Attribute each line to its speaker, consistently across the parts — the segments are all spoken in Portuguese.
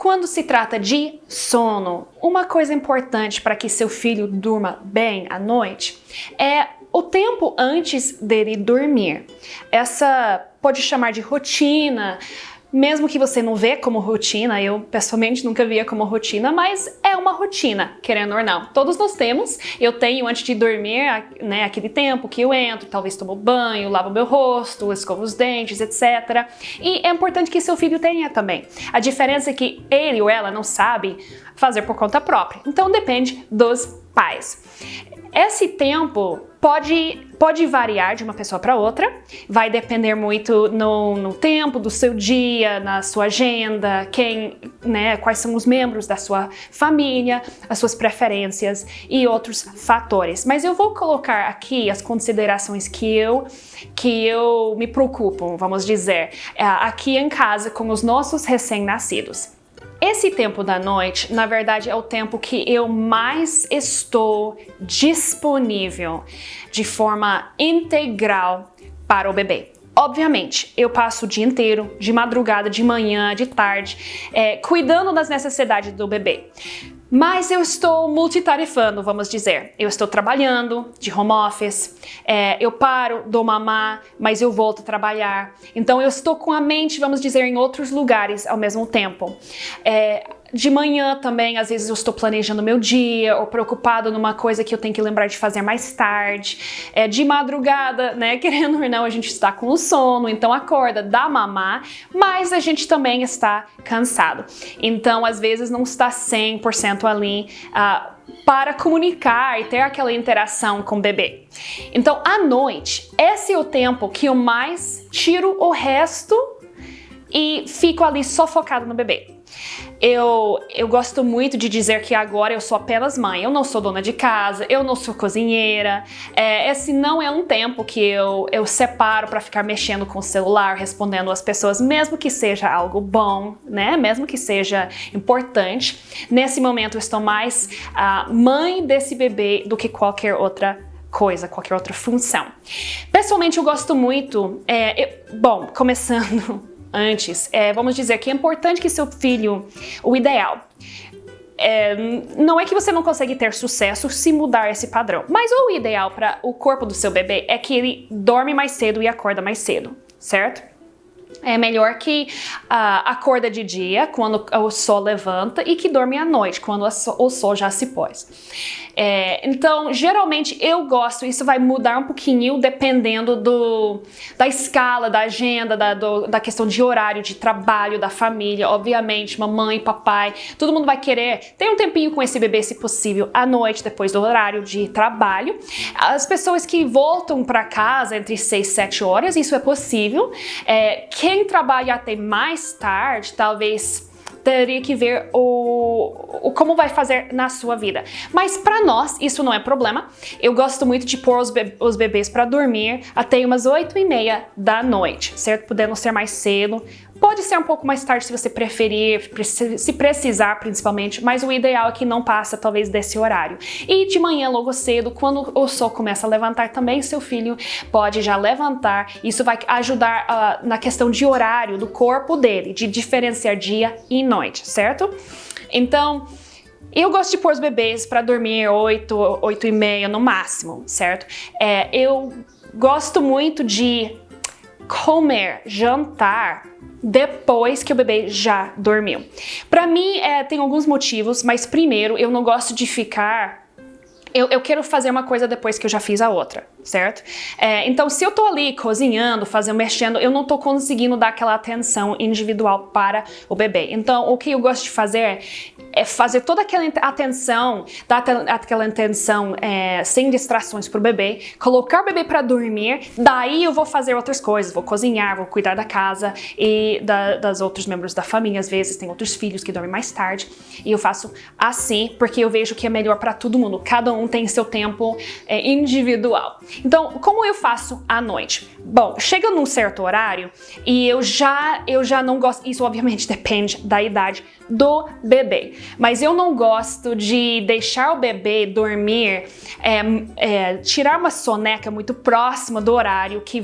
Speaker 1: quando se trata de sono, uma coisa importante para que seu filho durma bem à noite é o tempo antes dele dormir. Essa pode chamar de rotina, mesmo que você não vê como rotina, eu pessoalmente nunca via como rotina, mas é uma rotina, querendo ou não. Todos nós temos, eu tenho antes de dormir, né, aquele tempo que eu entro, talvez tomo banho, lavo meu rosto, escovo os dentes, etc. E é importante que seu filho tenha também. A diferença é que ele ou ela não sabe fazer por conta própria, então depende dos pais. Esse tempo pode variar de uma pessoa para outra, vai depender muito no tempo do seu dia, na sua agenda, quais são os membros da sua família, as suas preferências e outros fatores. Mas eu vou colocar aqui as considerações que eu me preocupo, vamos dizer, aqui em casa com os nossos recém-nascidos. Esse tempo da noite, na verdade, é o tempo que eu mais estou disponível de forma integral para o bebê. Obviamente, eu passo o dia inteiro, de madrugada, de manhã, de tarde, cuidando das necessidades do bebê. Mas eu estou multitarefando, vamos dizer. Eu estou trabalhando de home office, eu paro, dou mamar, mas eu volto a trabalhar. Então eu estou com a mente, vamos dizer, em outros lugares ao mesmo tempo. De manhã também, às vezes eu estou planejando meu dia ou preocupado numa coisa que eu tenho que lembrar de fazer mais tarde. De madrugada, né, querendo ou não, a gente está com o sono, então acorda, dá mamar, mas a gente também está cansado. Então, às vezes não está 100% ali para comunicar e ter aquela interação com o bebê. Então, à noite, esse é o tempo que eu mais tiro o resto e fico ali só focado no bebê. Eu gosto muito de dizer que agora eu sou apenas mãe, eu não sou dona de casa, eu não sou cozinheira. Esse não é um tempo que eu separo para ficar mexendo com o celular, respondendo às pessoas, mesmo que seja algo bom, né? Mesmo que seja importante. Nesse momento eu estou mais mãe desse bebê do que qualquer outra coisa, qualquer outra função. Pessoalmente eu gosto muito, começando antes, vamos dizer que é importante que seu filho, o ideal, não é que você não consegue ter sucesso se mudar esse padrão, mas o ideal para o corpo do seu bebê é que ele dorme mais cedo e acorda mais cedo, certo? É melhor que acorda de dia, quando o sol levanta, e que dorme à noite, quando o sol já se pôs. Então, geralmente eu gosto, isso vai mudar um pouquinho dependendo da escala, da agenda, da questão de horário de trabalho, da família. Obviamente, mamãe, papai, todo mundo vai querer ter um tempinho com esse bebê, se possível, à noite, depois do horário de trabalho. As pessoas que voltam para casa entre 6 e 7 horas, isso é possível. Quem trabalha até mais tarde, talvez teria que ver como vai fazer na sua vida. Mas para nós, isso não é problema. Eu gosto muito de pôr os bebês para dormir até umas 8h30 da noite, certo? Podendo ser mais cedo. Pode ser um pouco mais tarde se você preferir, se precisar principalmente, mas o ideal é que não passa talvez desse horário. E de manhã logo cedo, quando o sol começa a levantar também, seu filho pode já levantar. Isso vai ajudar na questão de horário do corpo dele, de diferenciar dia e noite, certo? Então, eu gosto de pôr os bebês para dormir 8h30 no máximo, certo? Eu gosto muito de comer, jantar, depois que o bebê já dormiu. Para mim, tem alguns motivos, mas primeiro, eu não gosto de ficar... Eu quero fazer uma coisa depois que eu já fiz a outra, certo? Então, se eu tô ali cozinhando, mexendo, eu não tô conseguindo dar aquela atenção individual para o bebê. Então, o que eu gosto de fazer é fazer toda aquela atenção, dar aquela atenção sem distrações pro bebê, colocar o bebê para dormir, daí eu vou fazer outras coisas, vou cozinhar, vou cuidar da casa e das outros membros da família. Às vezes tem outros filhos que dormem mais tarde e eu faço assim porque eu vejo que é melhor para todo mundo. Cada um tem seu tempo individual. Então, como eu faço à noite? Bom, chega num certo horário e eu já não gosto, isso obviamente depende da idade do bebê, mas eu não gosto de deixar o bebê dormir, tirar uma soneca muito próxima do horário que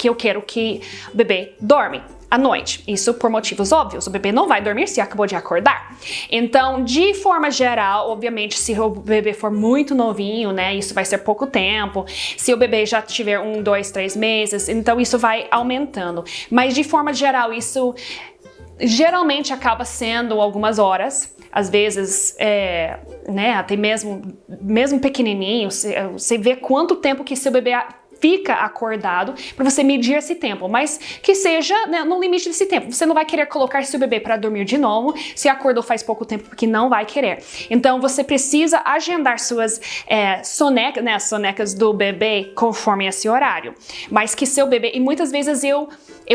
Speaker 1: eu quero que o bebê dorme. à noite. Isso por motivos óbvios. O bebê não vai dormir se acabou de acordar. Então, de forma geral, obviamente, se o bebê for muito novinho, né, isso vai ser pouco tempo. Se o bebê já tiver 1, 2, 3 meses, então isso vai aumentando. Mas de forma geral, isso geralmente acaba sendo algumas horas. Às vezes, né, até mesmo pequenininho, você vê quanto tempo que seu bebê fica acordado para você medir esse tempo, mas que seja, né, no limite desse tempo. Você não vai querer colocar seu bebê para dormir de novo se acordou faz pouco tempo, porque não vai querer. Então você precisa agendar suas sonecas, né, as sonecas do bebê conforme esse horário. Mas que seu bebê, e muitas vezes eu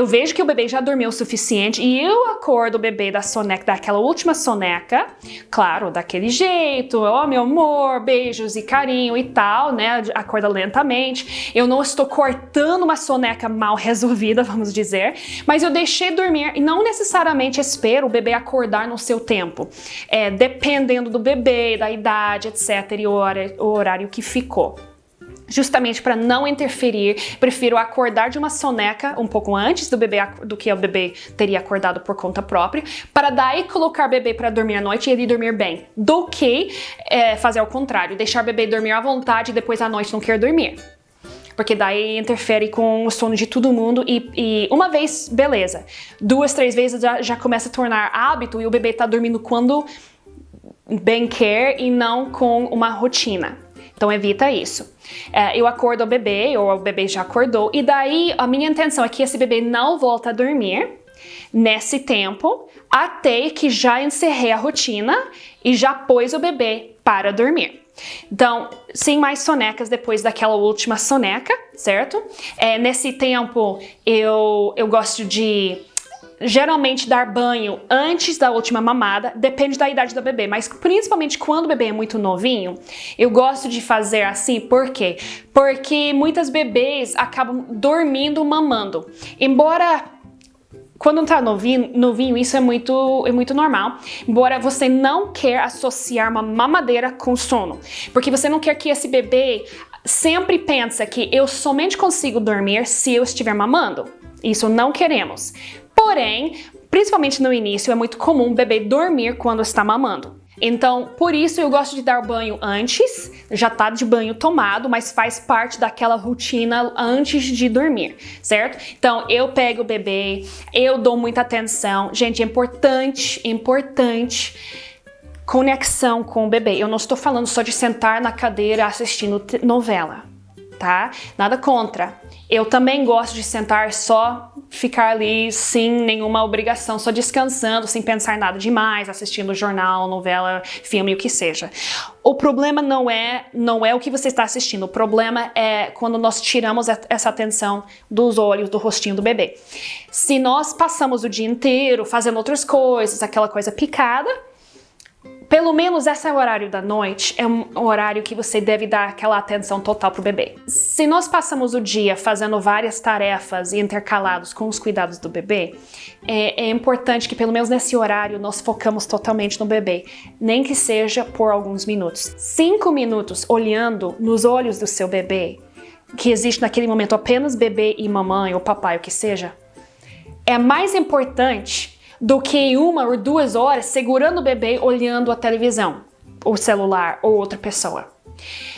Speaker 1: vejo que o bebê já dormiu o suficiente e eu acordo o bebê da soneca, daquela última soneca, claro, daquele jeito, meu amor, beijos e carinho e tal, né, acorda lentamente. Eu não estou cortando uma soneca mal resolvida, vamos dizer, mas eu deixei dormir e não necessariamente espero o bebê acordar no seu tempo. Dependendo do bebê, da idade, etc, e o horário que ficou. Justamente para não interferir, prefiro acordar de uma soneca um pouco antes do que o bebê teria acordado por conta própria, para daí colocar o bebê para dormir à noite e ele dormir bem, do que fazer ao contrário, deixar o bebê dormir à vontade e depois à noite não querer dormir. Porque daí interfere com o sono de todo mundo e uma vez, beleza. 2, 3 vezes já começa a tornar hábito e o bebê tá dormindo quando bem quer e não com uma rotina. Então evita isso. Eu acordo o bebê, ou o bebê já acordou, e daí a minha intenção é que esse bebê não volta a dormir nesse tempo, até que já encerrei a rotina e já pôs o bebê para dormir. Então, sem mais sonecas depois daquela última soneca, certo? Nesse tempo, eu gosto de geralmente dar banho antes da última mamada, depende da idade do bebê, mas principalmente quando o bebê é muito novinho, eu gosto de fazer assim, por quê? Porque muitas bebês acabam dormindo mamando. Embora quando tá novinho, isso é muito normal. Embora você não quer associar uma mamadeira com sono. Porque você não quer que esse bebê sempre pense que eu somente consigo dormir se eu estiver mamando. Isso não queremos. Porém, principalmente no início, é muito comum o bebê dormir quando está mamando. Então, por isso eu gosto de dar banho antes, já tá de banho tomado, mas faz parte daquela rotina antes de dormir, certo? Então, eu pego o bebê, eu dou muita atenção. Gente, é importante conexão com o bebê. Eu não estou falando só de sentar na cadeira assistindo novela, tá? Nada contra. Eu também gosto de sentar só, ficar ali sem nenhuma obrigação, só descansando, sem pensar nada demais, assistindo jornal, novela, filme, o que seja. O problema não é o que você está assistindo, o problema é quando nós tiramos essa atenção dos olhos, do rostinho do bebê. Se nós passamos o dia inteiro fazendo outras coisas, aquela coisa picada, pelo menos esse horário da noite é um horário que você deve dar aquela atenção total pro bebê. Se nós passamos o dia fazendo várias tarefas e intercalados com os cuidados do bebê, é importante que pelo menos nesse horário nós focamos totalmente no bebê, nem que seja por alguns minutos. 5 minutos olhando nos olhos do seu bebê, que existe naquele momento apenas bebê e mamãe ou papai, o que seja, é mais importante do que 1 ou 2 horas segurando o bebê olhando a televisão, o celular ou outra pessoa.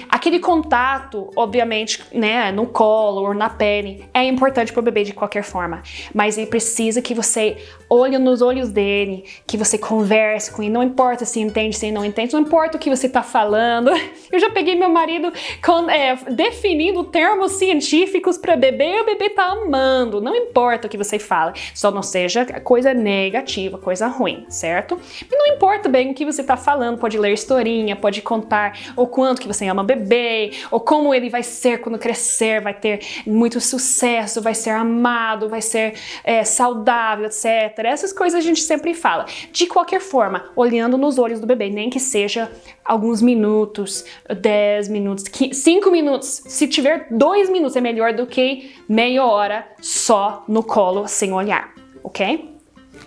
Speaker 1: Aquele contato, obviamente, né, no colo ou na pele, é importante para o bebê de qualquer forma, mas ele precisa que você olhe nos olhos dele, que você converse com ele, não importa se entende, se não entende, não importa o que você está falando. Eu já peguei meu marido definindo termos científicos para bebê e o bebê tá amando, não importa o que você fala, só não seja coisa negativa, coisa ruim, certo? E não importa bem o que você tá falando, pode ler historinha, pode contar o quanto que você ama o bebê, ou como ele vai ser quando crescer, vai ter muito sucesso, vai ser amado, vai ser saudável, etc. Essas coisas a gente sempre fala. De qualquer forma, olhando nos olhos do bebê, nem que seja alguns minutos, 10 minutos, 5 minutos. Se tiver 2 minutos é melhor do que meia hora só no colo sem olhar, ok?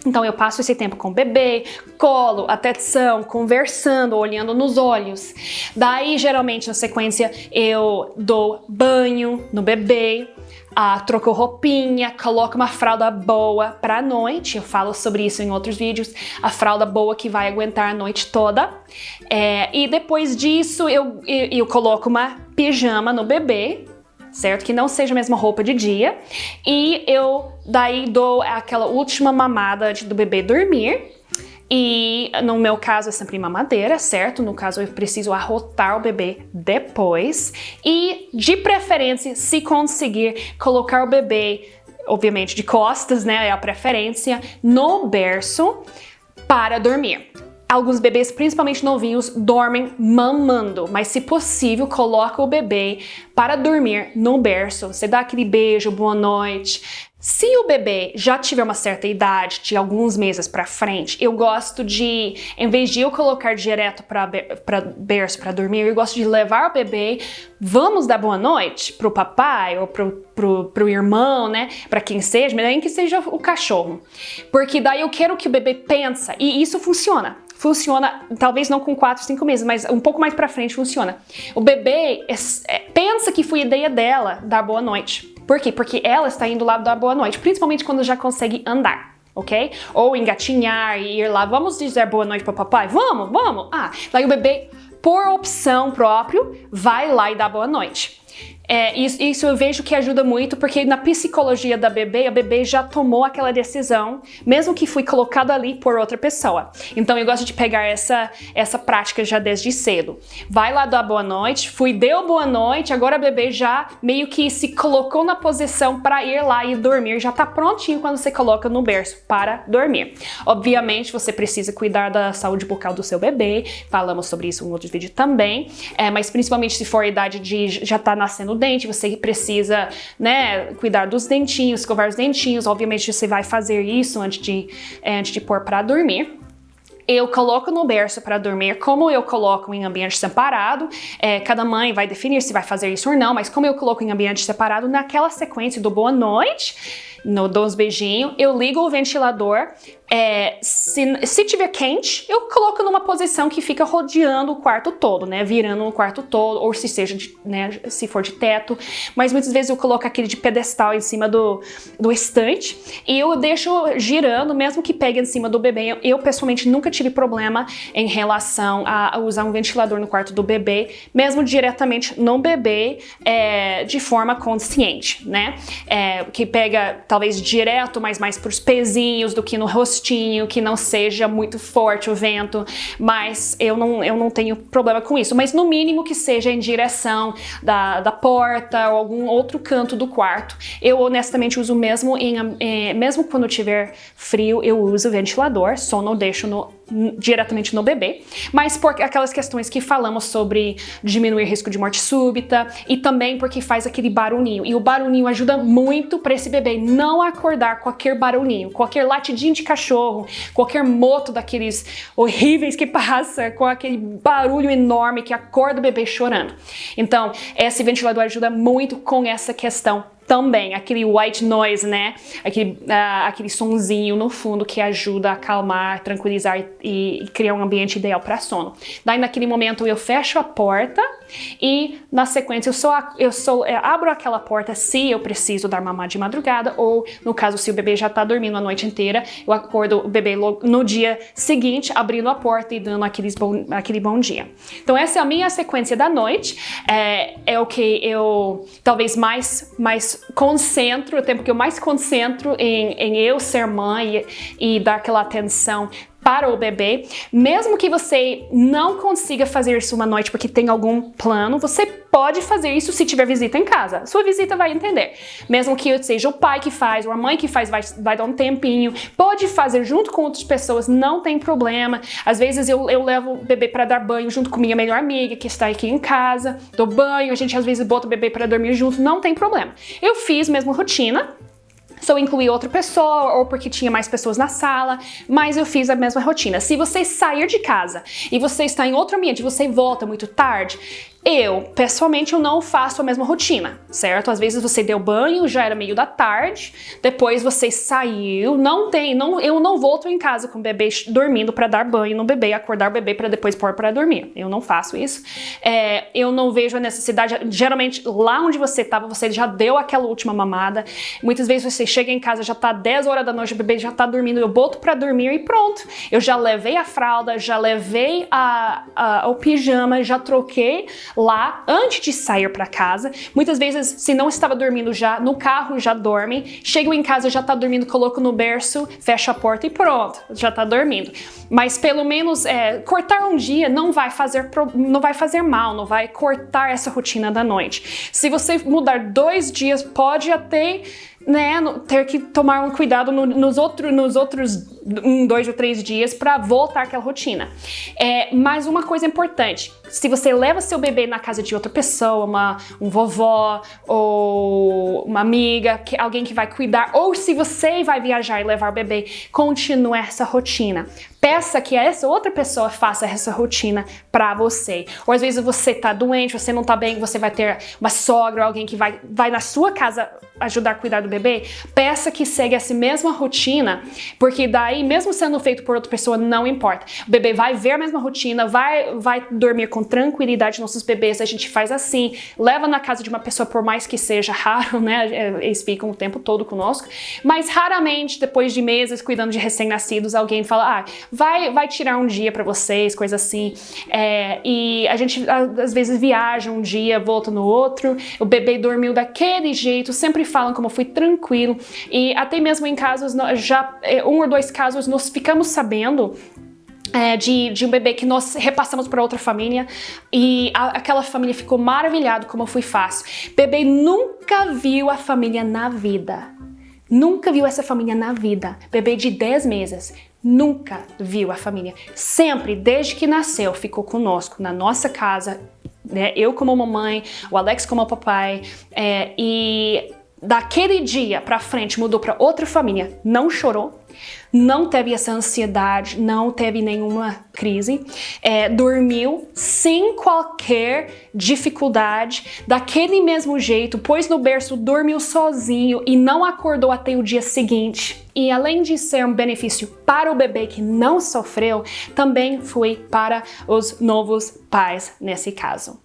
Speaker 1: Então eu passo esse tempo com o bebê, colo, atenção, conversando, olhando nos olhos. Daí, geralmente, na sequência, eu dou banho no bebê. trocou roupinha, coloca uma fralda boa pra noite. Eu falo sobre isso em outros vídeos. A fralda boa que vai aguentar a noite toda. E depois disso, eu coloco uma pijama no bebê, certo? Que não seja a mesma roupa de dia. E eu daí dou aquela última mamada antes do bebê dormir. E no meu caso é sempre mamadeira, certo? No caso eu preciso arrotar o bebê depois. E de preferência, se conseguir, colocar o bebê, obviamente de costas, né? É a preferência, no berço para dormir. Alguns bebês, principalmente novinhos, dormem mamando, mas se possível, coloca o bebê para dormir no berço. Você dá aquele beijo, boa noite. Se o bebê já tiver uma certa idade, de alguns meses pra frente, eu gosto de, em vez de eu colocar direto para berço para dormir, eu gosto de levar o bebê, vamos dar boa noite pro papai ou pro irmão, né? Pra quem seja, mas nem que seja o cachorro. Porque daí eu quero que o bebê pensa, e isso funciona. Funciona, talvez não com 4, 5 meses, mas um pouco mais pra frente funciona. O bebê pensa que foi ideia dela dar boa noite. Por quê? Porque ela está indo lá dar boa noite, principalmente quando já consegue andar, ok? Ou engatinhar e ir lá, vamos dizer boa noite pro papai? Vamos, vamos! Daí o bebê, por opção próprio, vai lá e dá boa noite. Isso eu vejo que ajuda muito, porque na psicologia da bebê, a bebê já tomou aquela decisão, mesmo que foi colocada ali por outra pessoa. Então eu gosto de pegar essa prática já desde cedo. Vai lá dar boa noite, deu boa noite, agora a bebê já meio que se colocou na posição para ir lá e dormir, já tá prontinho quando você coloca no berço para dormir. Obviamente você precisa cuidar da saúde bucal do seu bebê, falamos sobre isso em outros vídeos também, mas principalmente se for a idade de já tá nascendo o dente, você precisa, né, cuidar dos dentinhos, escovar os dentinhos. Obviamente você vai fazer isso antes de pôr para dormir. Eu coloco no berço para dormir, como eu coloco em ambiente separado. Cada mãe vai definir se vai fazer isso ou não, mas como eu coloco em ambiente separado, naquela sequência do boa noite, dou uns beijinhos, eu ligo o ventilador. Se tiver quente, eu coloco numa posição que fica rodeando o quarto todo, né? Virando o quarto todo, ou se for de teto. Mas muitas vezes eu coloco aquele de pedestal em cima do estante e eu deixo girando, mesmo que pegue em cima do bebê. Eu pessoalmente nunca tive problema em relação a usar um ventilador no quarto do bebê, mesmo diretamente no bebê, de forma consciente, né? Que pega talvez direto, mas mais pros pezinhos do que no rostinho, que não seja muito forte o vento, mas eu não tenho problema com isso. Mas no mínimo que seja em direção da porta ou algum outro canto do quarto. Eu honestamente uso mesmo quando tiver frio, eu uso o ventilador, só não deixo diretamente no bebê, mas por aquelas questões que falamos sobre diminuir risco de morte súbita e também porque faz aquele barulhinho, e o barulhinho ajuda muito para esse bebê não acordar qualquer barulhinho, qualquer latidinho de cachorro, qualquer moto daqueles horríveis que passa com aquele barulho enorme que acorda o bebê chorando. Então, esse ventilador ajuda muito com essa questão também, aquele white noise, né? Aquele sonzinho no fundo que ajuda a acalmar, tranquilizar e criar um ambiente ideal para sono. Daí naquele momento eu fecho a porta e na sequência eu abro aquela porta se eu preciso dar mamar de madrugada, ou no caso se o bebê já tá dormindo a noite inteira, eu acordo o bebê no dia seguinte abrindo a porta e dando aquele bom dia. Então essa é a minha sequência da noite, é o que eu talvez mais concentro, o tempo que eu mais concentro em eu ser mãe e dar aquela atenção para o bebê. Mesmo que você não consiga fazer isso uma noite porque tem algum plano, você pode fazer isso se tiver visita em casa. Sua visita vai entender. Mesmo que seja o pai que faz ou a mãe que faz, vai dar um tempinho. Pode fazer junto com outras pessoas, não tem problema. Às vezes eu levo o bebê para dar banho junto com minha melhor amiga que está aqui em casa. Dou banho, a gente às vezes bota o bebê para dormir junto, não tem problema. Eu fiz mesmo rotina. Só incluí outra pessoa ou porque tinha mais pessoas na sala, mas eu fiz a mesma rotina. Se você sair de casa e você está em outro ambiente, você volta muito tarde, Pessoalmente, eu não faço a mesma rotina, certo? Às vezes você deu banho, já era meio da tarde, depois você saiu, eu não volto em casa com o bebê dormindo para dar banho no bebê, acordar o bebê para depois pôr para dormir. Eu não faço isso. Eu não vejo a necessidade, geralmente lá onde você estava, você já deu aquela última mamada. Muitas vezes você chega em casa, já tá 10 horas da noite, o bebê já tá dormindo, eu boto para dormir e pronto. Eu já levei a fralda, já levei o pijama, já troquei lá antes de sair para casa. Muitas vezes, se não estava dormindo já, no carro já dorme. Chego em casa, já tá dormindo, coloco no berço, fecho a porta e pronto, já tá dormindo. Mas pelo menos cortar um dia não vai fazer mal, não vai cortar essa rotina da noite. Se você mudar 2 dias, pode até ter que tomar um cuidado nos outros 1, 2 ou 3 dias para voltar àquela rotina. Mas uma coisa importante, se você leva seu bebê na casa de outra pessoa, um vovó ou uma amiga, alguém que vai cuidar, ou se você vai viajar e levar o bebê, continue essa rotina. Peça que essa outra pessoa faça essa rotina pra você. Ou às vezes você tá doente, você não tá bem, você vai ter uma sogra, alguém que vai na sua casa ajudar a cuidar do bebê. Peça que segue essa mesma rotina, porque daí, mesmo sendo feito por outra pessoa, não importa. O bebê vai ver a mesma rotina, vai dormir com tranquilidade. Nossos bebês, a gente faz assim, leva na casa de uma pessoa, por mais que seja raro, né? Eles ficam o tempo todo conosco. Mas raramente, depois de meses cuidando de recém-nascidos, alguém fala, vai tirar um dia pra vocês, coisa assim. E a gente, às vezes, viaja um dia, volta no outro. O bebê dormiu daquele jeito, sempre falam como foi tranquilo. E até mesmo em casos, já 1 ou 2 casos, nós ficamos sabendo de um bebê que nós repassamos para outra família e aquela família ficou maravilhada como foi fácil. Bebê nunca viu a família na vida. Nunca viu essa família na vida. Bebê de 10 meses. Nunca viu a família. Sempre, desde que nasceu, ficou conosco, na nossa casa, né? Eu como mamãe, o Alex como papai, e daquele dia pra frente mudou pra outra família, não chorou, não teve essa ansiedade, não teve nenhuma crise, dormiu sem qualquer dificuldade, daquele mesmo jeito, pôs no berço, dormiu sozinho e não acordou até o dia seguinte. E além de ser um benefício para o bebê que não sofreu, também foi para os novos pais nesse caso.